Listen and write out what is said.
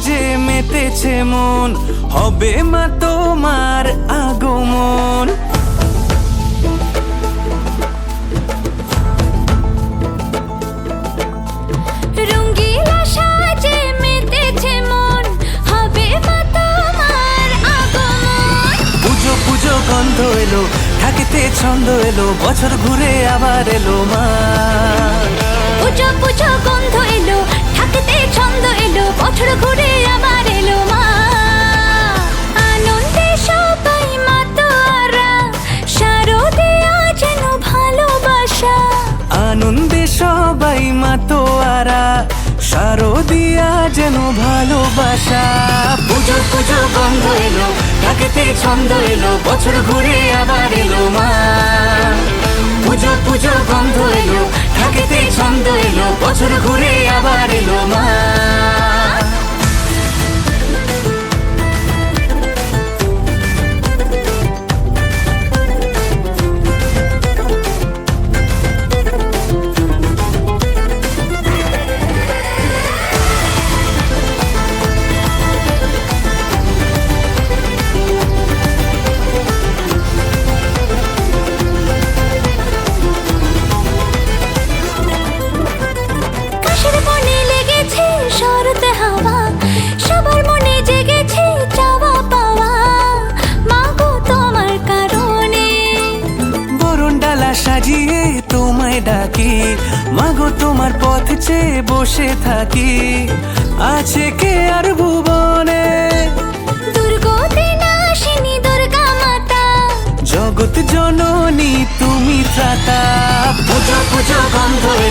সাজে মেতেছে মন, হবে মা তোমার আগমন। রঙ্গিলা সাজে মেতেছে মন, হবে মা তোমার আগমন। পুজো পুজো গন্ধ এলো, থাকিতে ছন্দ এলো, বছর ঘুরে আবার এলো মা। পুজো পুজো গন্ধ এলো, থাকিতে ছন্দ এলো, বছর ঘুরে আবার এলো মা। আনন্দে সবাই মাতোয়ারা, শারদিয়া যেন ভালোবাসা। আনন্দে সবাই মাতোয়ারা, শারদিয়া যেন ভালোবাসা। পুজো পুজো গন্ধ এলো, থাকিতে ছন্দ এলো, বছর ঘুরে আবার এলো মা। পুজো পুজো গন্ধ এলো, থাকিতে ছন্দ এলো, বছর ঘুরে আবার এলো মা। কাশের বনে লেগেছে শরৎ হাওয়া, সবার মনে জেগেছে চাওয়া পাওয়া। মাগো তোমার কারণে বরণ ডালা সাজিয়ে তোমায় ডাকি, মাগো তোমার পথ চেয়ে বসে থাকি। আছে কে আর ভুবনে, দুর্গতি নাশিনী দুর্গা মাতা। জগৎ জননী তুমি ত্রাতা। পুজো পুজো গন্ধ এলো,